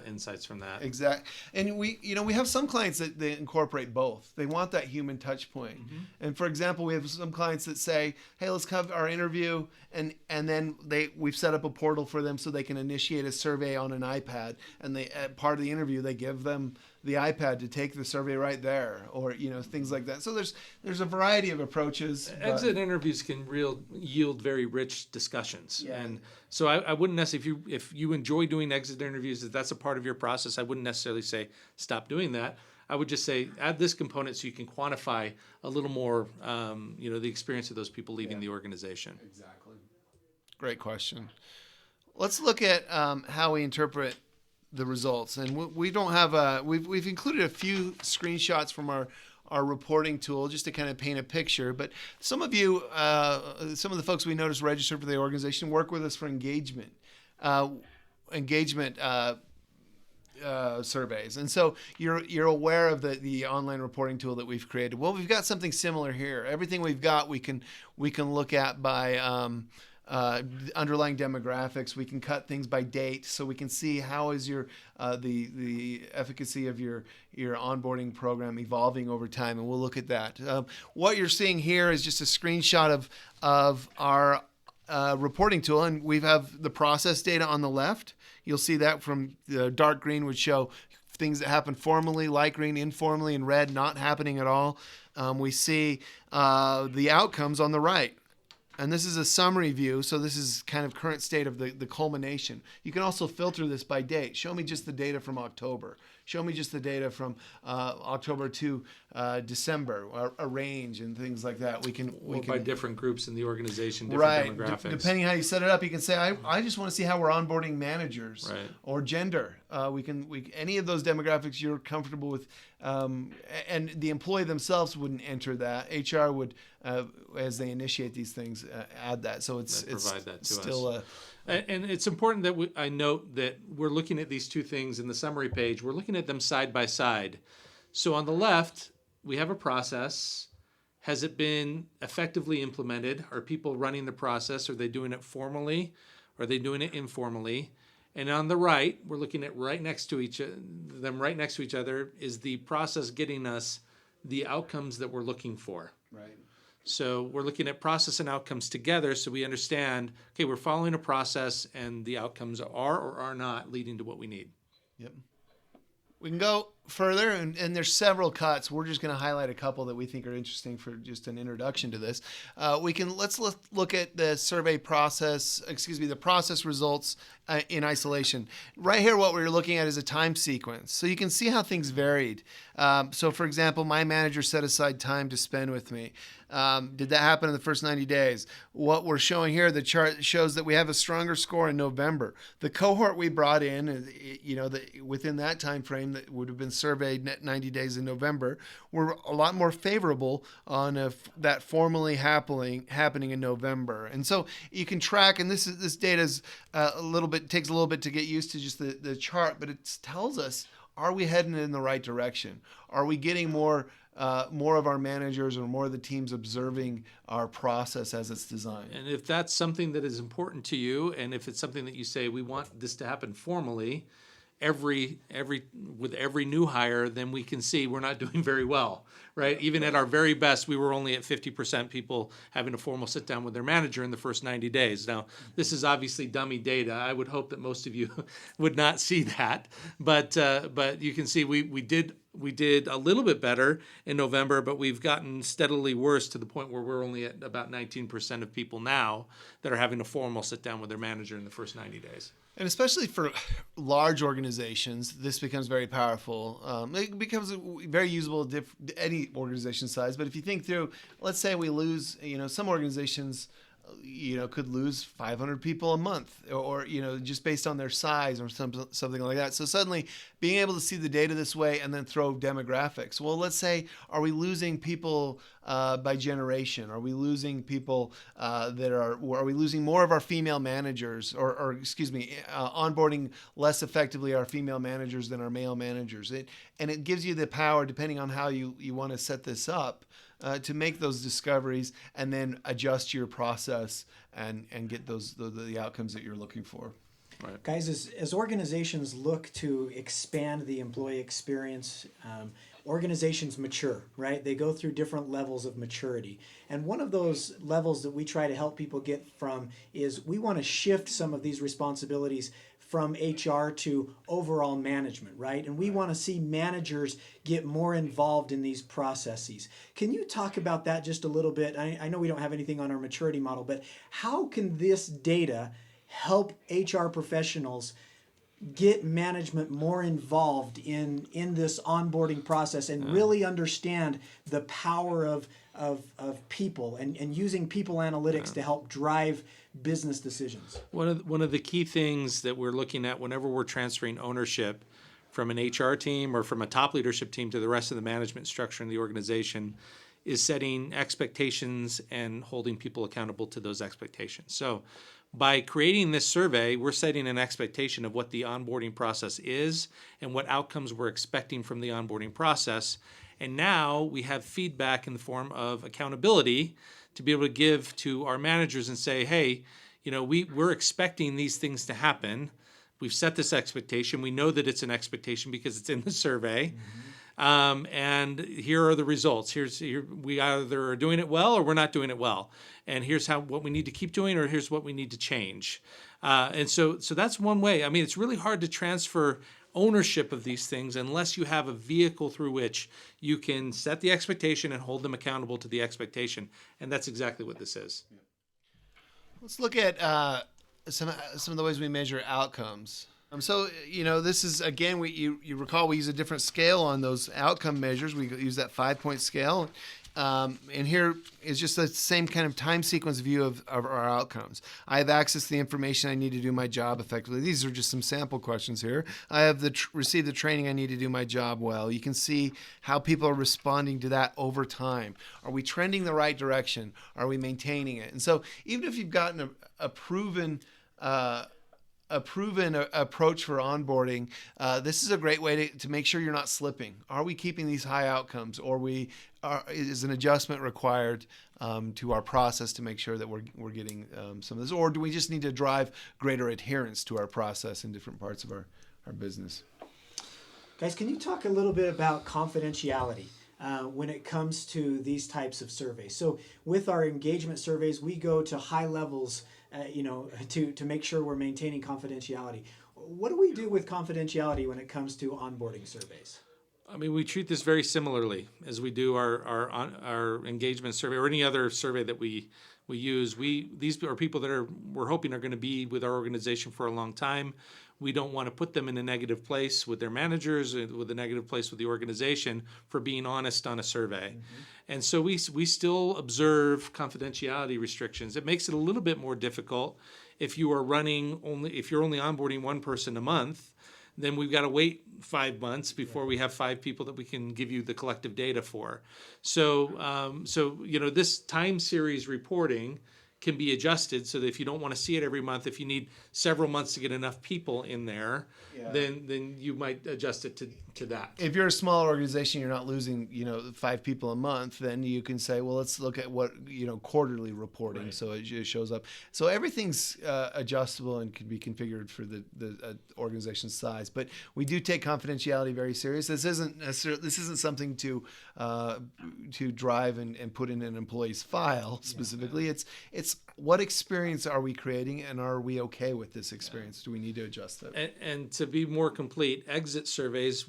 insights from that. Exactly. And we have some clients that they incorporate both. They want that human touch point. Mm-hmm. And for example, we have some clients that say, hey, let's have our interview, and then we've set up a portal for them so they can initiate a survey on an iPad, and they part of the interview they give them the iPad to take the survey right there, or things like that. So there's a variety of approaches. Exit interviews can yield very rich discussions, and so I wouldn't necessarily, if you enjoy doing exit interviews, if that's a part of your process, I wouldn't necessarily say stop doing that. I would just say add this component so you can quantify a little more, the experience of those people leaving the organization. Exactly. Great question. Let's look at how we interpret the results, and we don't have we've included a few screenshots from our reporting tool just to kind of paint a picture. But some of you, some of the folks we noticed registered for the organization work with us for engagement surveys, and so you're aware of the online reporting tool that we've created. Well, we've got something similar here. Everything we've got we can look at by underlying demographics. We can cut things by date, so we can see how is your the efficacy of your onboarding program evolving over time, and we'll look at that. What you're seeing here is just a screenshot of our reporting tool, and we have the process data on the left. You'll see that from the dark green would show things that happen formally, light green informally, and red not happening at all. We see the outcomes on the right. And this is a summary view, so this is kind of current state of the culmination. You can also filter this by date. Show me just the data from October. Show me just the data from October to December, a range and things like that. We can by different groups in the organization, different demographics. Depending how you set it up, you can say, I just want to see how we're onboarding managers or gender. We any of those demographics you're comfortable with, and the employee themselves wouldn't enter that. HR would, as they initiate these things, add that. So it's provide that to still us. And it's important that I note that we're looking at these two things in the summary page. We're looking at them side by side. So on the left, we have a process. Has it been effectively implemented? Are people running the process? Are they doing it formally? Are they doing it informally? And on the right, we're looking at right next to each other. Is the process getting us the outcomes that we're looking for? Right. So we're looking at process and outcomes together, so we understand, okay, we're following a process and the outcomes are or are not leading to what we need. Yep. We can go further, and there's several cuts. We're just going to highlight a couple that we think are interesting for just an introduction to this. Let's look at the survey process. The process results in isolation. Right here, what we're looking at is a time sequence, so you can see how things varied. So, for example, my manager set aside time to spend with me. Did that happen in the first 90 days? What we're showing here, the chart shows that we have a stronger score in November. The cohort we brought in, within that time frame that would have been surveyed 90 days in November, were a lot more favorable on that formally happening in November. And so you can track, and this data is takes a little bit to get used to just the chart, but it tells us, are we heading in the right direction? Are we getting more of our managers or more of the teams observing our process as it's designed? And if that's something that is important to you, and if it's something that you say, we want this to happen formally, with every new hire, then we can see we're not doing very well, right? Even at our very best, we were only at 50% people having a formal sit down with their manager in the first 90 days. Now, this is obviously dummy data. I would hope that most of you would not see that, but you can see we did a little bit better in November, but we've gotten steadily worse to the point where we're only at about 19% of people now that are having a formal sit down with their manager in the first 90 days. And especially for large organizations, this becomes very powerful. It becomes very usable at any organization size. But if you think through, let's say we lose, some organizations, could lose 500 people a month, or just based on their size or something like that. So suddenly being able to see the data this way and then throw demographics. Well, let's say, are we losing people by generation? Are we losing people are we losing more of our female managers, or onboarding less effectively our female managers than our male managers? And it gives you the power, depending on how you want to set this up, to make those discoveries and then adjust your process and get the outcomes that you're looking for. Right. Guys, as organizations look to expand the employee experience, organizations mature, right? They go through different levels of maturity. And one of those levels that we try to help people get from is we want to shift some of these responsibilities from HR to overall management, right? And we want to see managers get more involved in these processes. Can you talk about that just a little bit? I know we don't have anything on our maturity model, but how can this data help HR professionals get management more involved in this onboarding process and really understand the power of people and using people analytics to help drive business decisions? One of the key things that we're looking at whenever we're transferring ownership from an HR team or from a top leadership team to the rest of the management structure in the organization is setting expectations and holding people accountable to those expectations. So by creating this survey, we're setting an expectation of what the onboarding process is and what outcomes we're expecting from the onboarding process. And now we have feedback in the form of accountability to be able to give to our managers and say, hey, we're expecting these things to happen. We've set this expectation. We know that it's an expectation because it's in the survey. Mm-hmm. And here are the results. We either are doing it well or we're not doing it well. And here's what we need to keep doing, or here's what we need to change. And so that's one way. I mean, it's really hard to transfer ownership of these things unless you have a vehicle through which you can set the expectation and hold them accountable to the expectation. And that's exactly what this is. Let's look at some of the ways we measure outcomes. This is, again, you recall we use a different scale on those outcome measures. We use that 5-point scale. And here is just the same kind of time sequence view of our outcomes. I have access to the information I need to do my job effectively. These are just some sample questions here. I have received the training I need to do my job well. You can see how people are responding to that over time. Are we trending the right direction? Are we maintaining it? And so even if you've gotten a proven approach for onboarding, this is a great way to make sure you're not slipping. Are we keeping these high outcomes, or is an adjustment required to our process to make sure that we're getting some of this, or do we just need to drive greater adherence to our process in different parts of our business? Guys, can you talk a little bit about confidentiality when it comes to these types of surveys? So with our engagement surveys, we go to high levels to make sure we're maintaining confidentiality. what do we do with confidentiality when it comes to onboarding surveys? I mean, we treat this very similarly as we do our engagement survey or any other survey that we use. These are people that we're hoping are going to be with our organization for a long time. We don't want to put them in a negative place with their managers, with a negative place with the organization for being honest on a survey. And so we still observe confidentiality restrictions. It makes it a little bit more difficult if you're only onboarding one person a month. Then we've got to wait 5 months before we have 5 people that we can give you the collective data for. So this time series reporting can be adjusted so that if you don't want to see it every month, if you need several months to get enough people in there, then you might adjust it to that. If you're a small organization, you're not losing 5 people a month, then you can say, well, let's look at what quarterly reporting, right. So it shows up. So everything's adjustable and can be configured for the organization's size. But we do take confidentiality very serious. This isn't something to drive and put in an employee's file specifically. It's what experience are we creating, and are we okay with this experience? Do we need to adjust that? And to be more complete, exit surveys,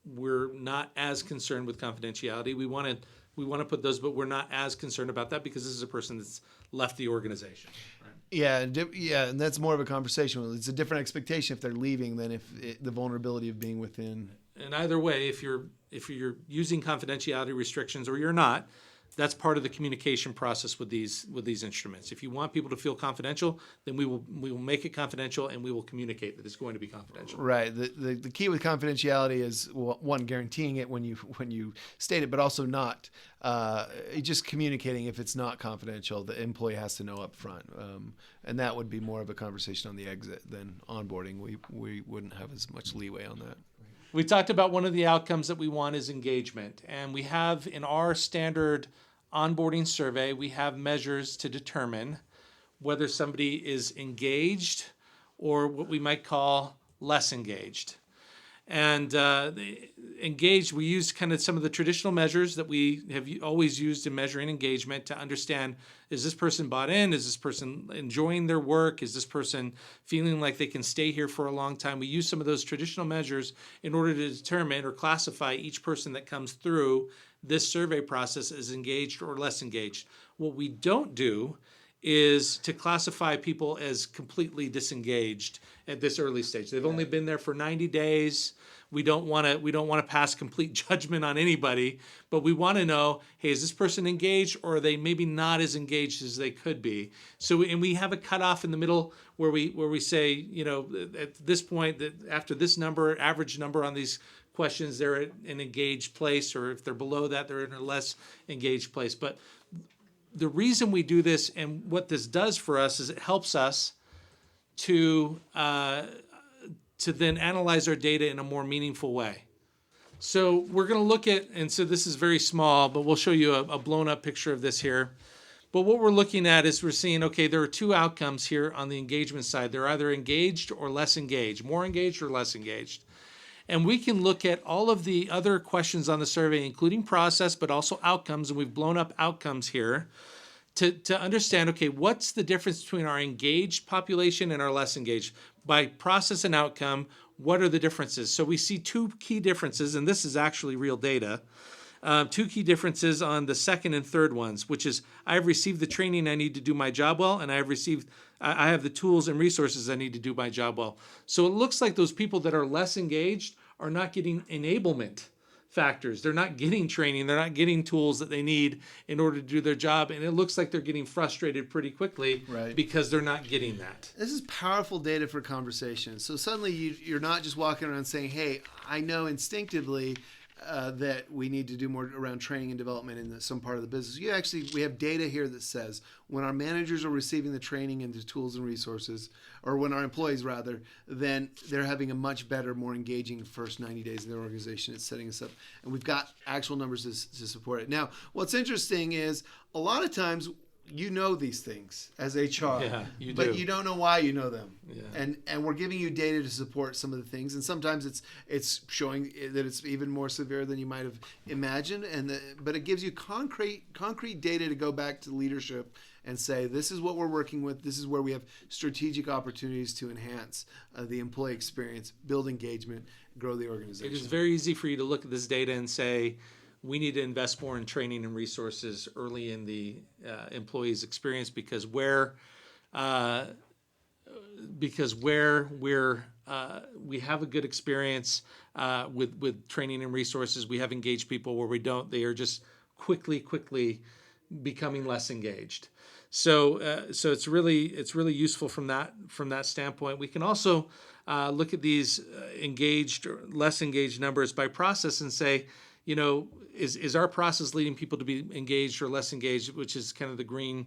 we're not as concerned with confidentiality. We want to put those, but we're not as concerned about that because this is a person that's left the organization. Right? Yeah, and that's more of a conversation. It's a different expectation if they're leaving than if the vulnerability of being within. And either way, if you're using confidentiality restrictions or you're not, that's part of the communication process with these instruments. If you want people to feel confidential, then we will make it confidential and we will communicate that it's going to be confidential. Right. The key with confidentiality is one, guaranteeing it when you state it, but also not just communicating if it's not confidential. The employee has to know up front, and that would be more of a conversation on the exit than onboarding. We wouldn't have as much leeway on that. We talked about one of the outcomes that we want is engagement, and we have in our standard onboarding survey, we have measures to determine whether somebody is engaged or what we might call less engaged. And engaged, we use kind of some of the traditional measures that we have always used in measuring engagement to understand, is this person bought in? Is this person enjoying their work? Is this person feeling like they can stay here for a long time? We use some of those traditional measures in order to determine or classify each person that comes through this survey process as engaged or less engaged. What we don't do is to classify people as completely disengaged at this early stage. They've only been there for 90 days. We don't want to pass complete judgment on anybody, but we want to know, hey, is this person engaged, or are they maybe not as engaged as they could be? So, and we have a cutoff in the middle where we say, at this point, that after this number, average number on these questions, they're at an engaged place, or if they're below that, they're in a less engaged place. But the reason we do this and what this does for us is it helps us to then analyze our data in a more meaningful way. So we're going to look at, and so this is very small, but we'll show you a blown up picture of this here. But what we're looking at is we're seeing, okay, there are 2 outcomes here on the engagement side. They're either engaged or less engaged, more engaged or less engaged. And we can look at all of the other questions on the survey, including process, but also outcomes, and we've blown up outcomes here to understand, okay, what's the difference between our engaged population and our less engaged? By process and outcome, what are the differences? So we see 2 key differences, and this is actually real data. 2 key differences on the second and third ones, which is I have received the training I need to do my job well, and I have the tools and resources I need to do my job well. So it looks like those people that are less engaged are not getting enablement factors. They're not getting training. They're not getting tools that they need in order to do their job. And it looks like they're getting frustrated pretty quickly because they're not getting that. This is powerful data for conversation. So suddenly you're not just walking around saying, hey, I know instinctively that we need to do more around training and development in some part of the business. We have data here that says when our managers are receiving the training and the tools and resources, or when our employees rather, then they're having a much better, more engaging first 90 days in their organization. It's setting us up, and we've got actual numbers to support it. Now, what's interesting is a lot of times you know these things as HR, but you don't know why you know them. Yeah. And we're giving you data to support some of the things, and sometimes it's showing that it's even more severe than you might have imagined. But it gives you concrete data to go back to leadership and say, this is what we're working with. This is where we have strategic opportunities to enhance the employee experience, build engagement, grow the organization. It is very easy for you to look at this data and say, we need to invest more in training and resources early in the employee's experience, because where we have a good experience with training and resources, we have engaged people. Where we don't, they are just quickly becoming less engaged. So it's really useful from that standpoint. We can also look at these engaged or less engaged numbers by process and say, is our process leading people to be engaged or less engaged, which is kind of the green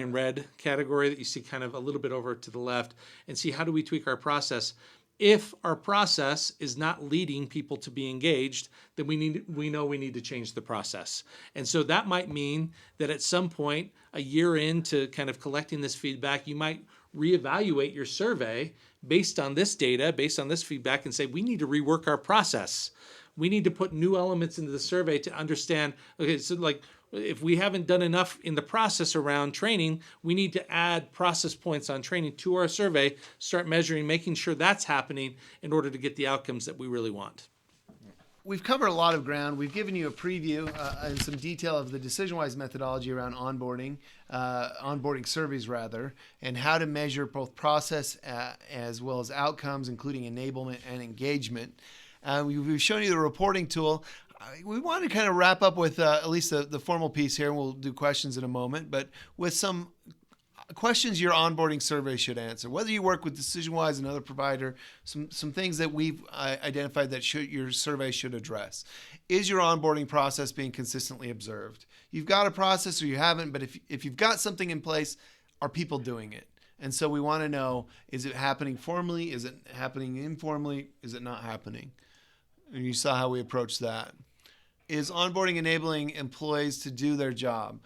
and red category that you see kind of a little bit over to the left, and see how do we tweak our process. If our process is not leading people to be engaged, then we know we need to change the process. And so that might mean that at some point, a year into kind of collecting this feedback, you might reevaluate your survey based on this data, based on this feedback, and say, we need to rework our process. We need to put new elements into the survey to understand, okay, so like, if we haven't done enough in the process around training, we need to add process points on training to our survey, start measuring, making sure that's happening in order to get the outcomes that we really want. We've covered a lot of ground. We've given you a preview and some detail of the DecisionWise methodology around onboarding surveys rather, and how to measure both process as well as outcomes, including enablement and engagement. We've shown you the reporting tool. We want to kind of wrap up with at least the formal piece here, and we'll do questions in a moment, but with some questions your onboarding survey should answer. Whether you work with DecisionWise, another provider, some things that we've identified that your survey should address. Is your onboarding process being consistently observed? You've got a process or you haven't, but if you've got something in place, are people doing it? And so we want to know, is it happening formally? Is it happening informally? Is it not happening? And you saw how we approached that. Is onboarding enabling employees to do their job?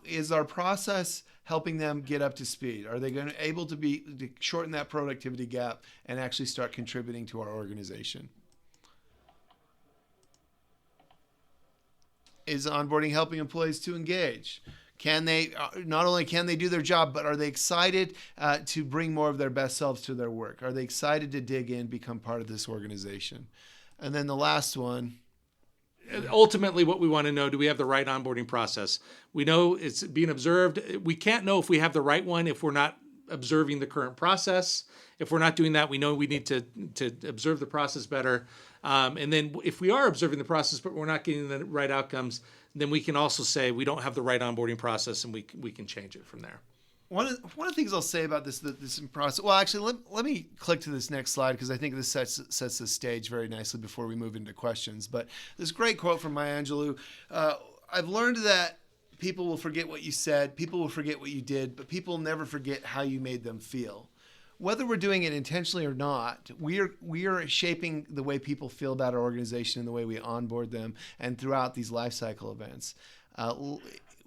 Is our process helping them get up to speed? Are they able to shorten that productivity gap and actually start contributing to our organization? Is onboarding helping employees to engage? Not only can they do their job, but are they excited to bring more of their best selves to their work? Are they excited to dig in, become part of this organization? And then the last one. Ultimately, what we want to know, do we have the right onboarding process? We know it's being observed. We can't know if we have the right one if we're not observing the current process. If we're not doing that, we know we need to observe the process better. And then if we are observing the process, but we're not getting the right outcomes, then we can also say we don't have the right onboarding process, and we can change it from there. One of the things I'll say about this process. Well, actually, let me click to this next slide because I think this sets the stage very nicely before we move into questions. But this great quote from Maya Angelou. I've learned that people will forget what you said, people will forget what you did, but people will never forget how you made them feel. Whether we're doing it intentionally or not, we are shaping the way people feel about our organization and the way we onboard them, and throughout these life cycle events.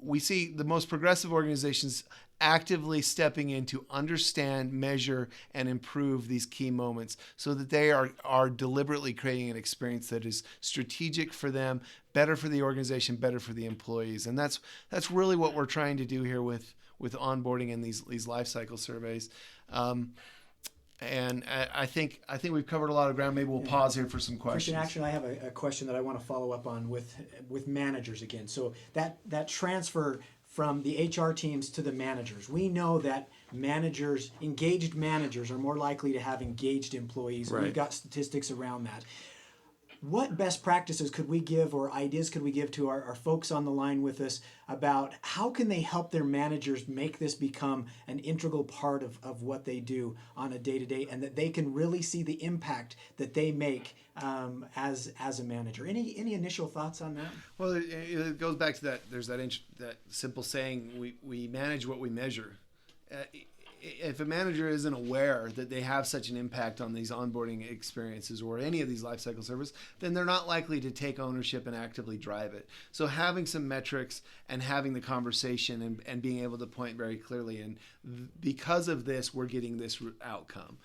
We see the most progressive organizations actively stepping in to understand, measure, and improve these key moments so that they are deliberately creating an experience that is strategic for them, better for the organization, better for the employees. And that's really what we're trying to do here with onboarding and these life cycle surveys. And I think we've covered a lot of ground. Maybe we'll pause here for some questions. Actually, I have a question that I want to follow up on with managers again. So that transfer from the HR teams to the managers. We know that engaged managers are more likely to have engaged employees. Right. We've got statistics around that. What best practices could we give or ideas could we give to our folks on the line with us about how can they help their managers make this become an integral part of what they do on a day-to-day, and that they can really see the impact that they make as a manager? Any initial thoughts on that? Well, it goes back to that. There's that simple saying: we manage what we measure. If a manager isn't aware that they have such an impact on these onboarding experiences or any of these life cycle services, then they're not likely to take ownership and actively drive it. So having some metrics and having the conversation and being able to point very clearly, and because of this, we're getting this outcome.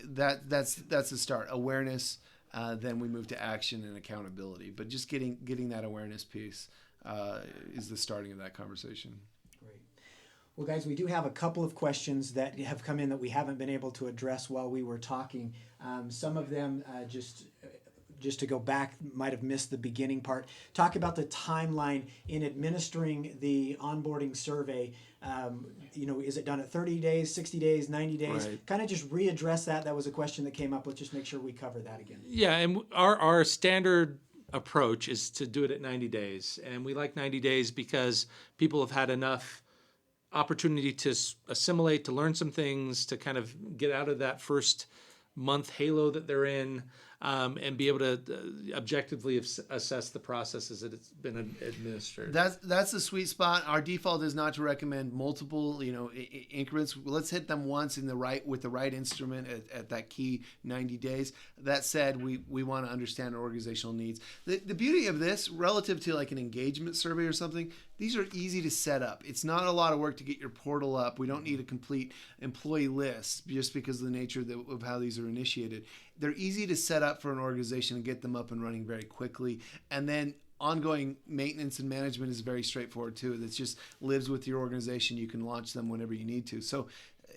That's the start. Awareness, then we move to action and accountability. But just getting that awareness piece is the starting of that conversation. Well, guys, we do have a couple of questions that have come in that we haven't been able to address while we were talking. Some of them just to go back, might have missed the beginning part. Talk about the timeline in administering the onboarding survey. Is it done at 30 days, 60 days, 90 days? Right. Kind of just readdress that. That was a question that came up. Let's just make sure we cover that again. Yeah, and our standard approach is to do it at 90 days. And we like 90 days because people have had enough opportunity to assimilate, to learn some things, to kind of get out of that first month halo that they're in, and be able to objectively assess the processes that it's been administered. That's the sweet spot. Our default is not to recommend multiple, increments. Let's hit them once with the right instrument at that key 90 days. That said, we want to understand our organizational needs. The beauty of this, relative to like an engagement survey or something, these are easy to set up. It's not a lot of work to get your portal up. We don't need a complete employee list just because of the nature of how these are initiated. They're easy to set up for an organization and get them up and running very quickly. And then ongoing maintenance and management is very straightforward too. That just lives with your organization. You can launch them whenever you need to. So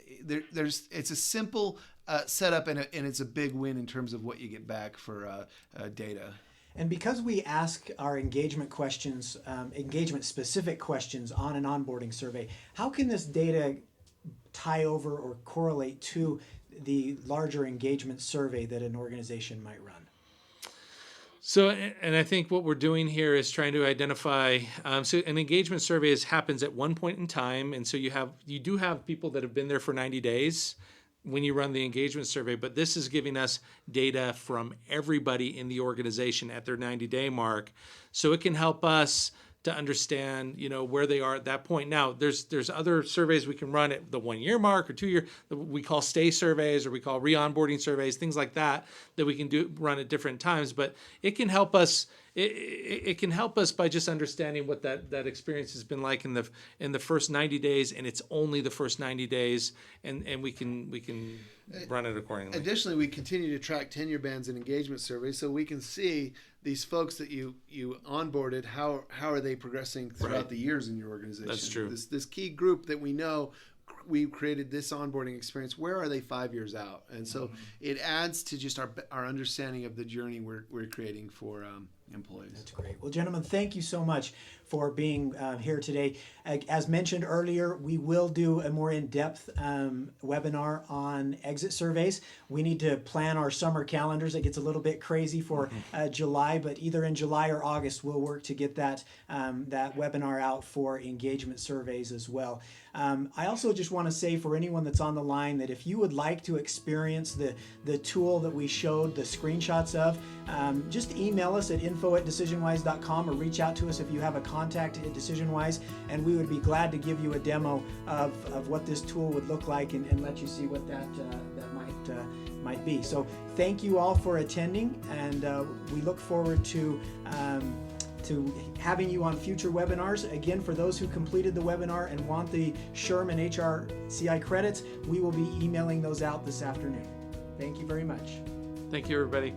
it's a simple setup and it's a big win in terms of what you get back for data. And because we ask our engagement questions, engagement-specific questions on an onboarding survey, how can this data tie over or correlate to the larger engagement survey that an organization might run? So, and I think what we're doing here is trying to identify. So, an engagement survey happens at one point in time, and so you do have people that have been there for 90 days when you run the engagement survey, but this is giving us data from everybody in the organization at their 90-day mark, so it can help us to understand, where they are at that point. Now, there's other surveys we can run at the 1 year mark or 2 year. We call stay surveys or we call re-onboarding surveys, things like that we can run at different times. But it can help us. It can help us by just understanding what that experience has been like in the first 90 days, and it's only the first 90 days, and we can run it accordingly. Additionally, we continue to track tenure bands and engagement surveys, so we can see these folks that you onboarded, how are they progressing throughout the years in your organization. That's true. This key group that we know we've created this onboarding experience, where are they 5 years out? And so it adds to just our understanding of the journey we're creating for employees. That's great. Well, gentlemen, thank you so much for being here today. As mentioned earlier, we will do a more in-depth webinar on exit surveys. We need to plan our summer calendars. It gets a little bit crazy for July, but either in July or August, we'll work to get that webinar out for engagement surveys as well. I also just want to say for anyone that's on the line that if you would like to experience the tool that we showed the screenshots of, just email us at info@DecisionWise.com or reach out to us if you have a contact at DecisionWise, and we would be glad to give you a demo of what this tool would look like and let you see what that might be. So thank you all for attending, and we look forward to having you on future webinars. Again, for those who completed the webinar and want the SHRM and HRCI credits, we will be emailing those out this afternoon. Thank you very much. Thank you, everybody.